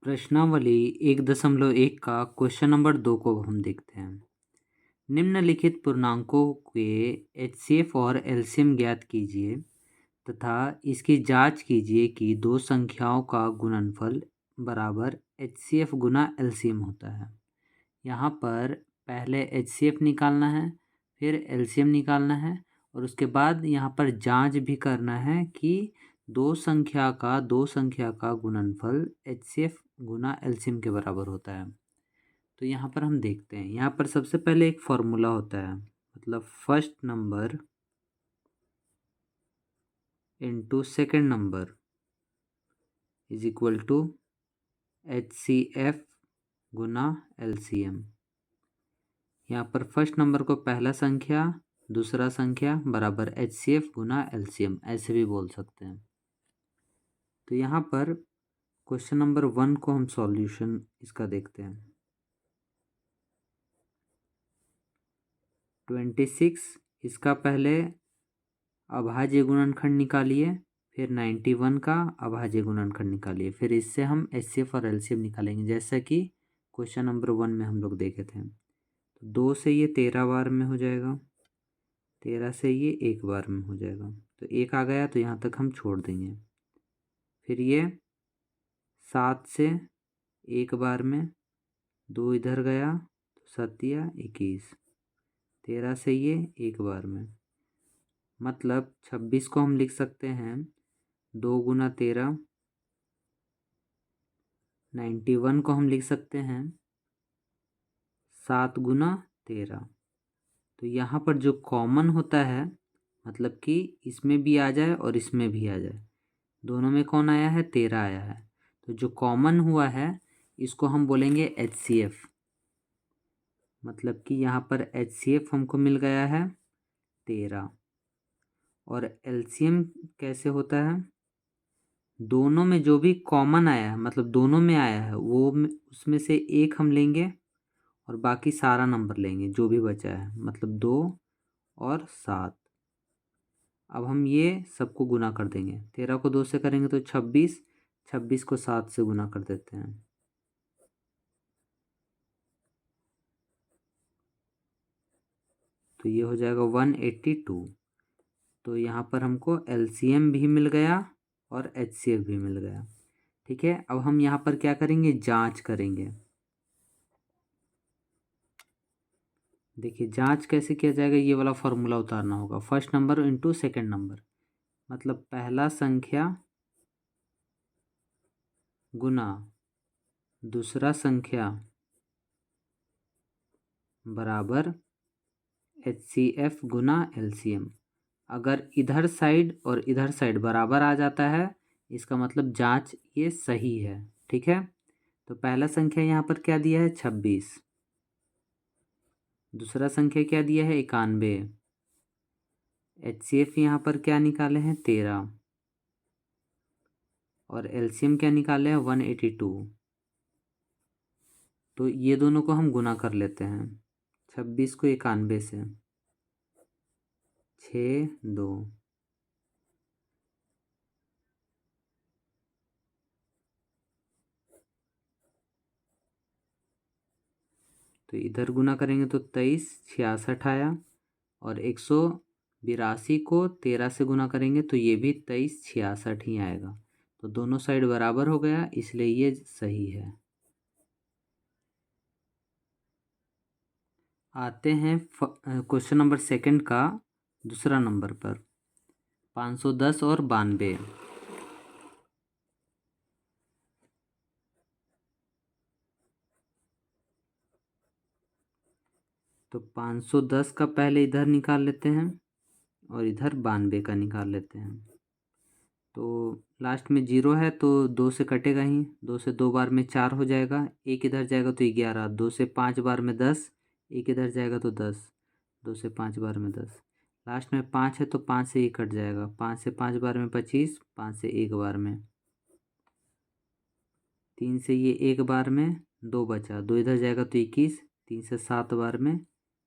प्रश्नावली 1.1 का question number 2 को हम देखते हैं। निम्नलिखित पूर्णांकों के एचसीएफ और एलसीएम ज्ञात कीजिए तथा इसकी जांच कीजिए कि दो संख्याओं का गुणनफल बराबर एचसीएफ गुना एलसीएम होता है। यहाँ पर पहले एचसीएफ निकालना है, फिर एलसीएम निकालना है और उसके बाद यहाँ पर जांच भी करना है कि दो संख्या का गुणनफल एचसीएफ गुना एलसीएम के बराबर होता है। तो यहाँ पर हम देखते हैं, यहाँ पर सबसे पहले एक फॉर्मूला होता है, मतलब first number into second number is equal to HCF गुना एलसीएम। यहाँ पर फर्स्ट नंबर को पहला संख्या दूसरा संख्या बराबर एचसीएफ गुना एलसीएम ऐसे भी बोल सकते हैं। तो यहाँ पर क्वेश्चन नंबर 1 को हम सॉल्यूशन इसका देखते हैं। 26 इसका पहले अभाज्य गुणनखंड निकालिए, फिर 91 का अभाज्य गुणनखंड निकालिए, फिर इससे हम एचसीएफ और एलसीएम निकालेंगे जैसा कि क्वेश्चन नंबर 1 में हम लोग देखे थे। तो 2 से ये 13 बार में हो जाएगा, 13 से ये 1 बार में हो जाएगा, तो 1 आ गया तो यहाँ तक हम छोड़ देंगे। फिर ये 7 से 1 बार में, 2 इधर गया तो 7 या 21, 13 से ये 1 बार में, मतलब 26 को हम लिख सकते हैं 2 गुना 13, 91 को हम लिख सकते हैं 7 गुना 13। तो यहाँ पर जो कॉमन होता है, मतलब कि इसमें भी आ जाए और इसमें भी आ जाए, दोनों में कौन आया है, 13 आया है, तो जो कॉमन हुआ है इसको हम बोलेंगे एचसीएफ। मतलब कि यहाँ पर एचसीएफ हमको मिल गया है 13। और एलसीएम कैसे होता है, दोनों में जो भी कॉमन आया है, मतलब दोनों में आया है वो उसमें से एक हम लेंगे और बाकी सारा नंबर लेंगे जो भी बचा है, मतलब 2 और 7। अब हम ये सबको गुना कर देंगे, 13 को 2 से करेंगे तो 26, 26 को 7 से गुना कर देते हैं, तो ये हो जाएगा 182। तो यहाँ पर हमको एलसीएम भी मिल गया और एचसीएफ भी मिल गया। ठीक है, अब हम यहाँ पर क्या करेंगे, जांच करेंगे। देखिए जांच कैसे किया जाएगा, ये वाला फॉर्मूला उतारना होगा, first number into second number, मतलब पहला संख्या गुना दूसरा संख्या बराबर एचसीएफ गुना एलसीएम। अगर इधर साइड और इधर साइड बराबर आ जाता है इसका मतलब जांच ये सही है। ठीक है, तो पहला संख्या यहाँ पर क्या दिया है, 26, दूसरा संख्या क्या दिया है, 91, एचसीएफ यहाँ पर क्या निकाले हैं, 13, और एलसीएम क्या निकाले हैं, 182। तो ये दोनों को हम गुना कर लेते हैं, 26 को 91 से, 6 2, तो इधर गुना करेंगे तो 23 66 आया, और 182 को 13 से गुना करेंगे तो ये भी 23 66 ही आएगा। तो दोनों साइड बराबर हो गया, इसलिए ये सही है। आते हैं क्वेश्चन नंबर सेकंड का दूसरा नंबर पर, 510 और 92। तो 510 का पहले इधर निकाल लेते हैं और इधर 92 का निकाल लेते हैं। तो लास्ट में 0 है तो 2 से कटेगा ही, 2 से 2 बार में 4 हो जाएगा, एक इधर जाएगा तो 11, 2 से 5 बार में 10, एक इधर जाएगा तो 10, 2 से 5 बार में 10, लास्ट में 5 है तो 5 से 1 कट जाएगा, 5 से 5 बार में 25, 5 से 1 बार में, 3 से ये 1 बार में 2 बचा, 2 इधर जाएगा तो 21, 3 से 7 बार में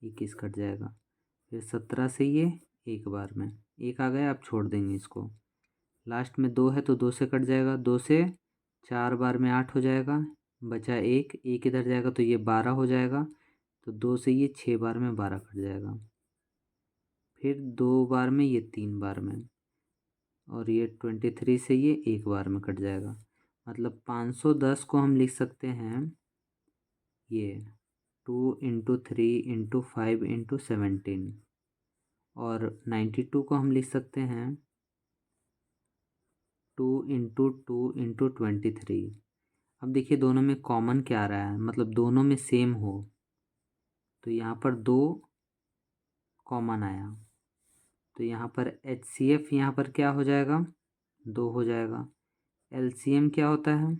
21 कट जाएगा, फिर 17 से ये 1 बार में 1 आ गया, आप छोड़ देंगे इसको, लास्ट में 2 है तो 2 से कट जाएगा, 2 से 4 बार में 8 हो जाएगा, बचा एक इधर जाएगा तो ये 12 हो जाएगा। तो 2 से ये 6 बार में 12 कट जाएगा। फिर 2 बार में ये 3 बार में, और ये 23 से ये 1 बार में कट जाएगा। मतलब 510 को हम लिख सकते हैं ये 2 × 3 × 5 × 17, और 92 को हम लिख सकते हैं 2 × 2 × 23। अब देखिए दोनों में कॉमन क्या आ रहा है, मतलब दोनों में सेम हो, तो यहाँ पर 2 कॉमन आया, तो यहाँ पर HCF यहाँ पर क्या हो जाएगा, 2 हो जाएगा। LCM क्या होता है,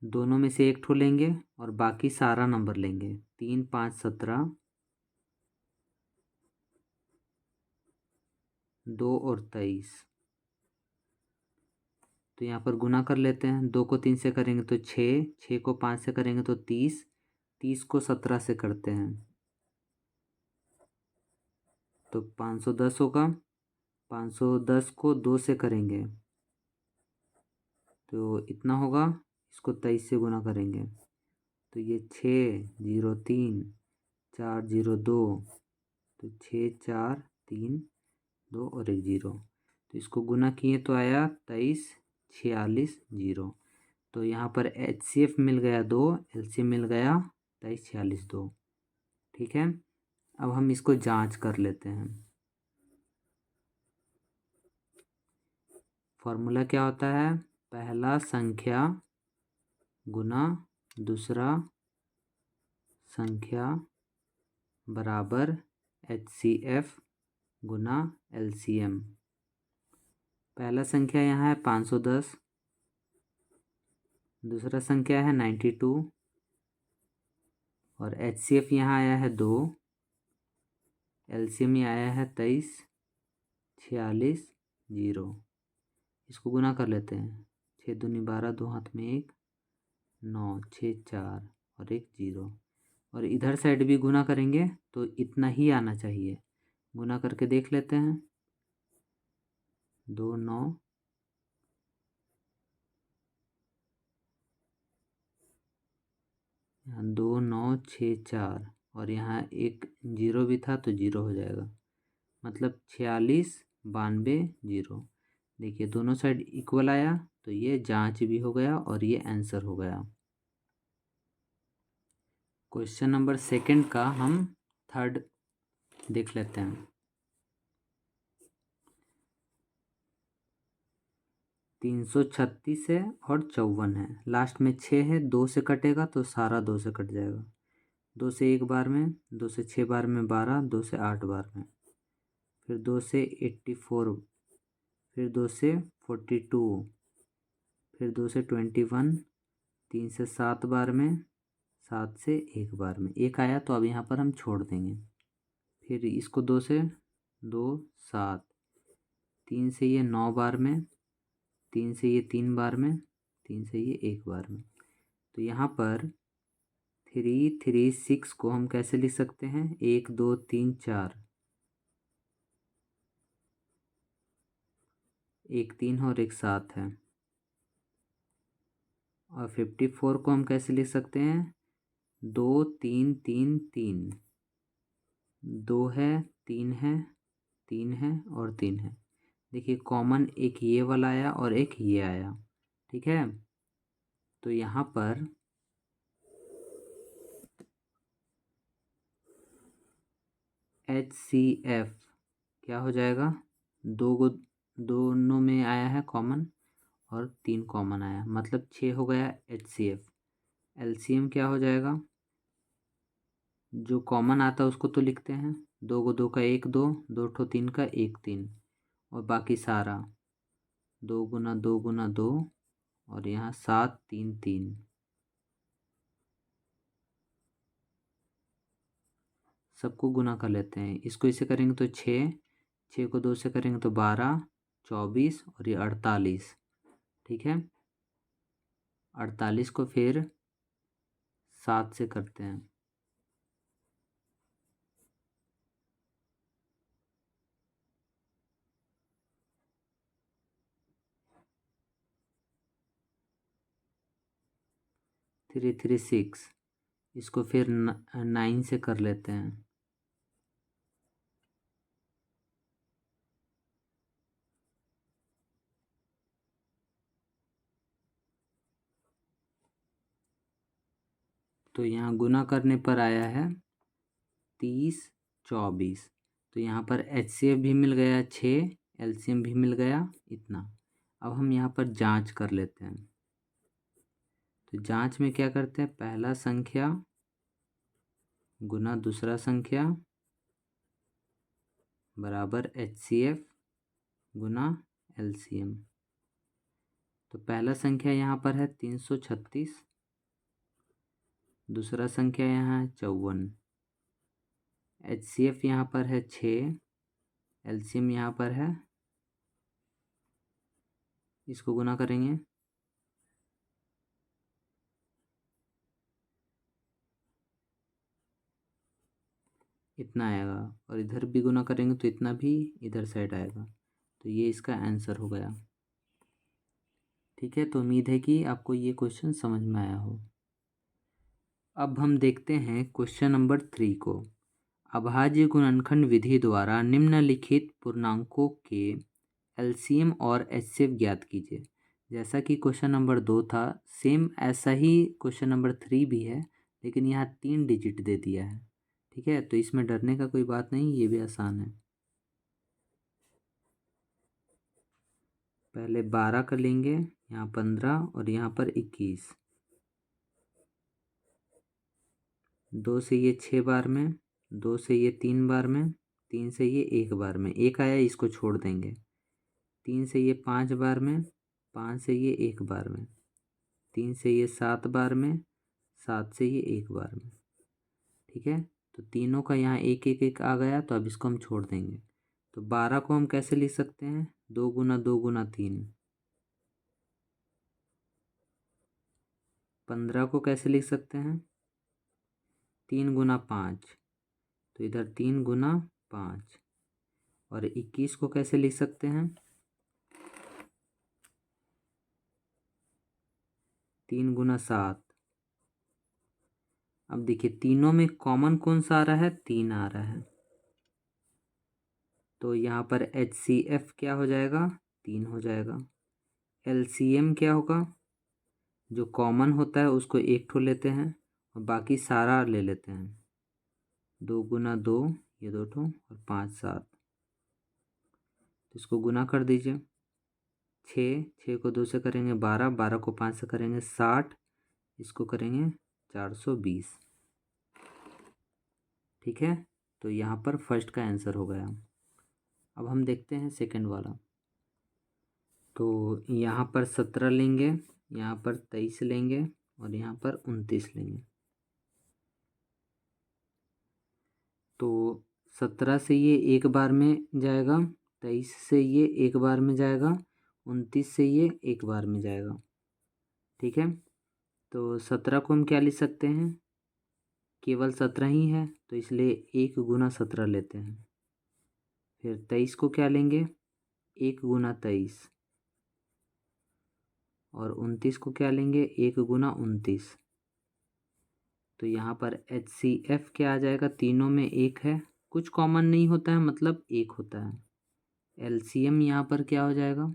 दोनों में से एक ठो लेंगे और बाकी सारा नंबर लेंगे। 3 5 17, 2 और 23। तो यहाँ पर गुना कर लेते हैं। 2 को 3 से करेंगे तो 6, 6 को 5 से करेंगे तो 30, 30 को 17 से करते हैं तो 510 होगा। 510 को 2 से करेंगे तो इतना होगा, इसको 23 से गुना करेंगे तो ये 603 402, तो 6432 और 1 0, तो इसको गुना किए तो आया 23 46 0। तो यहाँ पर HCF मिल गया 2, LCM मिल गया 23 46 2। ठीक है, अब हम इसको जांच कर लेते हैं। फॉर्मूला क्या होता है, पहला संख्या गुना दूसरा संख्या बराबर HCF गुना LCM। पहला संख्या यहाँ है 510, दूसरा संख्या है 92, और HCF यहाँ आया है 2, LCM ये आया है 23 46 0। इसको गुना कर लेते हैं। 6 दूनी 12, 2 हाथ में 1, 9 6 4 और 1 0। और इधर साइड भी गुना करेंगे तो इतना ही आना चाहिए। गुना करके देख लेते हैं। 2 9 यहाँ 2 9 6 4, और यहाँ एक 0 भी था तो 0 हो जाएगा, मतलब 46 92 0। देखिए दोनों साइड इक्वल आया, तो ये जांच भी हो गया और ये आंसर हो गया। क्वेश्चन नंबर सेकंड का हम थर्ड देख लेते हैं। 336 है और 54 है, लास्ट में 6 है, 2 से कटेगा तो सारा 2 से कट जाएगा। 2 से 1 बार में, 2 से 6 बार में 12, 2 से 8 बार में, फिर 2 से 84, फिर 2 से 42, फिर 2 से 21, 3 से 7 बार में, 7 से 1 बार में। 1 आया तो अब यहाँ पर हम छोड़ देंगे। फिर इसको 2 से 2 7, 3 से ये 9 बार में, 3 से ये 3 बार में, 3 से ये 1 बार में। तो यहाँ पर 3 3 6 को हम कैसे लिख सकते हैं, 1 2 3 4, 1 3 है और 1 7 है। और 54 को हम कैसे लिख सकते हैं, 2 3 3 3, 2 है 3 है 3 है और 3 है। देखिए कॉमन एक ये वाला आया और एक ये आया। ठीक है, तो यहाँ पर HCF क्या हो जाएगा, दोनों में आया है कॉमन और 3 कॉमन आया, मतलब 6 हो गया HCF। LCM क्या हो जाएगा, जो कॉमन आता है उसको तो लिखते हैं, 2 को 2 का 1 2, 2 ठो 3 का 1 3, और बाकी सारा 2 गुना 2 गुना 2, और यहाँ 7 3 3। सबको गुना कर लेते हैं। इसको इसे करेंगे तो 6, 6 को 2 से करेंगे तो 12 24 और ये 48। ठीक है, 48 को फिर 7 से करते हैं 336। इसको फिर 9 से कर लेते हैं। तो यहाँ गुना करने पर आया है 30 24। तो यहाँ पर HCF भी मिल गया 6, LCM भी मिल गया इतना। अब हम यहाँ पर जांच कर लेते हैं। तो जांच में क्या करते हैं, पहला संख्या गुना दूसरा संख्या बराबर HCF गुना LCM। तो पहला संख्या यहाँ पर है 336, दूसरा संख्या यहाँ है 54। HCF यहाँ पर है 6, LCM यहाँ पर है, इसको गुना करेंगे इतना आएगा, और इधर भी गुना करेंगे तो इतना भी इधर साइड आएगा। तो ये इसका आंसर हो गया। ठीक है, तो उम्मीद है कि आपको ये क्वेश्चन समझ में आया हो। अब हम देखते हैं क्वेश्चन नंबर 3 को। अभाज्य गुणनखंड विधि द्वारा निम्नलिखित पूर्णांकों के LCM और HCF ज्ञात कीजिए। जैसा कि क्वेश्चन नंबर 2 था, सेम ऐसा ही क्वेश्चन नंबर 3 भी है, लेकिन यहाँ 3 डिजिट दे दिया है। ठीक है, तो इसमें डरने का कोई बात नहीं, ये भी आसान है। पहले 12 कर लेंगे, यहाँ 15 और यहाँ पर 21। 2 से ये 6 बार में, 2 से ये 3 बार में, 3 से ये 1 बार में, एक आया इसको छोड़ देंगे। 3 से ये 5 बार में, 5 से ये 1 बार में, 3 से ये 7 बार में, 7 से ये 1 बार में। ठीक है, तो तीनों का यहाँ 1 1 1 आ गया, तो अब इसको हम छोड़ देंगे। तो 12 को हम कैसे लिख सकते हैं, 2 गुना 2 गुना 3। 15 को कैसे लिख सकते हैं, 3 गुना 5, तो इधर 3 गुना 5। और 21 को कैसे लिख सकते हैं, 3 गुना 7। अब देखिए तीनों में कॉमन कौन सा आ रहा है, 3 आ रहा है। तो यहाँ पर HCF क्या हो जाएगा, 3 हो जाएगा। LCM क्या होगा, जो कॉमन होता है उसको एक ठो लेते हैं और बाकी सारा ले लेते हैं। 2 गुना 2, ये 2 ठो, और 5 7। तो इसको गुना कर दीजिए। 6 को 2 से करेंगे 12, 12 को 5 से करेंगे 60, इसको करेंगे 420। ठीक है, तो यहाँ पर फर्स्ट का आंसर हो गया। अब हम देखते हैं सेकंड वाला। तो यहाँ पर 17 लेंगे, यहाँ पर 23 लेंगे और यहाँ पर 29 लेंगे। तो 17 से ये एक बार में जाएगा, 23 से ये एक बार में जाएगा, 29 से ये एक बार में जाएगा। ठीक है, तो 17 को हम क्या लिख सकते हैं, केवल 17 ही है, तो इसलिए 1 गुना 17 लेते हैं। फिर 23 को क्या लेंगे, 1 गुना 23। और 29 को क्या लेंगे, 1 गुना 29। तो यहाँ पर HCF क्या आ जाएगा, तीनों में 1 है, कुछ कॉमन नहीं होता है, मतलब 1 होता है। LCM यहाँ पर क्या हो जाएगा,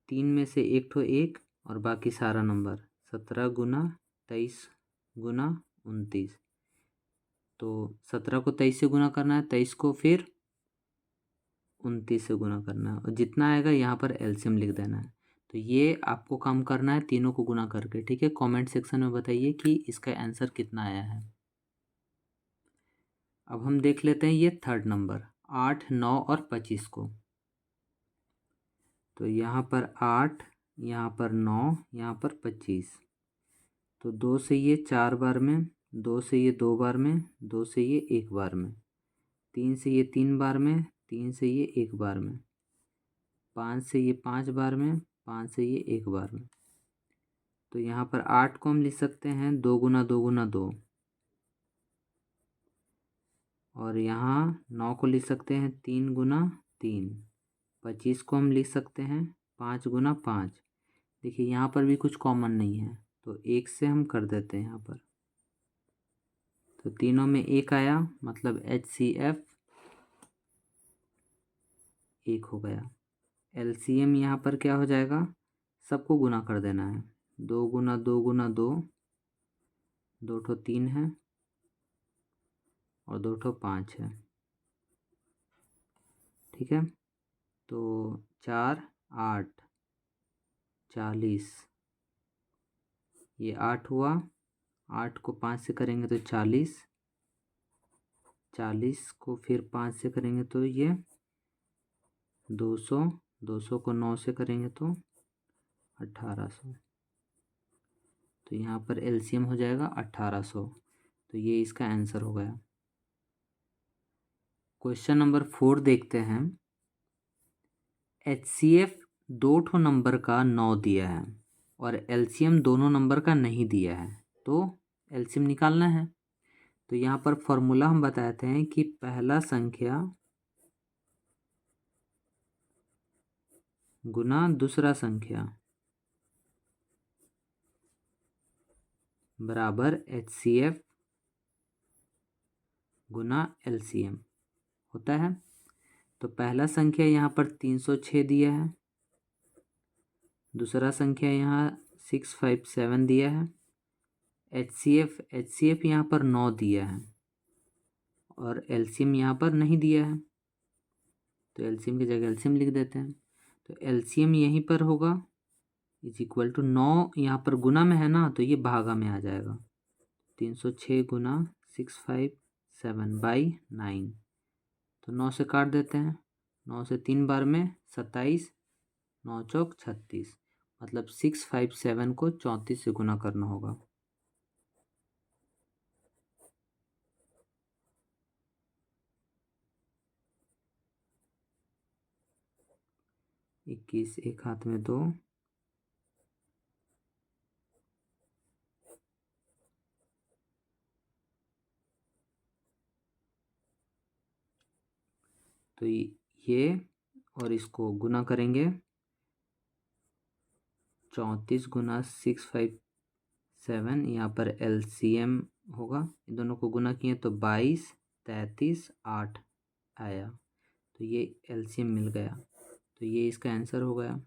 3 में से 1 ठो 1 और बाकी सारा नंबर। 17 गुना 23 गुना 29। तो 17 को 23 से गुना करना है, 23 को फिर 29 से गुना करना है, और जितना आएगा यहाँ पर LCM लिख देना है। तो ये आपको काम करना है तीनों को गुना करके। ठीक है, कमेंट सेक्शन में बताइए कि इसका आंसर कितना आया है। अब हम देख लेते हैं ये थर्ड नंबर, 8 9 और 25 को। तो यहाँ पर 8, यहाँ पर 9, यहाँ पर 25। तो 2 से ये 4 बार में, 2 से ये 2 बार में, 2 से ये 1 बार में, 3 से ये 3 बार में, 3 से ये 1 बार में, 5 से ये 5 बार में, 5 से ये 1 बार में। तो यहाँ पर 8 को हम लिख सकते हैं 2 गुना 2 गुना 2। और यहाँ 9 को लिख सकते हैं 3 गुना 3। 25 को हम लिख सकते हैं 5 गुना 5। देखिए यहाँ पर भी कुछ कॉमन नहीं है, तो 1 से हम कर देते हैं यहाँ पर। तो तीनों में 1 आया, मतलब HCF 1 हो गया। LCM यहाँ पर क्या हो जाएगा, सबको गुना कर देना है। 2 गुना 2 गुना 2, 2 ठो 3 है और 2 ठो 5 है। ठीक है, तो 4 8 40, ये 8 हुआ। 8 को 5 से करेंगे तो 40, 40 को फिर 5 से करेंगे तो ये 200, 200 को 9 से करेंगे तो 1800। तो यहाँ पर LCM हो जाएगा 1800। तो ये इसका आंसर हो गया। क्वेश्चन नंबर 4 देखते हैं। HCF 2 ठो नंबर का 9 दिया है और LCM दोनों नंबर का नहीं दिया है, तो LCM निकालना है। तो यहाँ पर फॉर्मूला हम बताते हैं कि पहला संख्या गुना दूसरा संख्या बराबर HCF गुना LCM होता है। तो पहला संख्या यहाँ पर 306 दिया है, दूसरा संख्या यहाँ 657 दिया है। HCF यहाँ पर 9 दिया है और LCM यहाँ पर नहीं दिया है, तो LCM की जगह LCM लिख देते हैं। तो LCM यहीं पर होगा, इज इक्वल टू 9 यहाँ पर गुना में है ना, तो ये भागा में आ जाएगा। 306 गुना 657/9, तो 9 से काट देते हैं। 9 से 3 बार में 27, 9 चौक 36, मतलब 657 को 34 से गुना करना होगा। इक्कीस एक हाथ में 2, तो ये और इसको गुना करेंगे। 34 गुना 657, यहाँ पर LCM होगा, इन दोनों को गुना किए तो 22, 33, 8 आया, तो ये LCM मिल गया। तो ये इसका आंसर हो गया।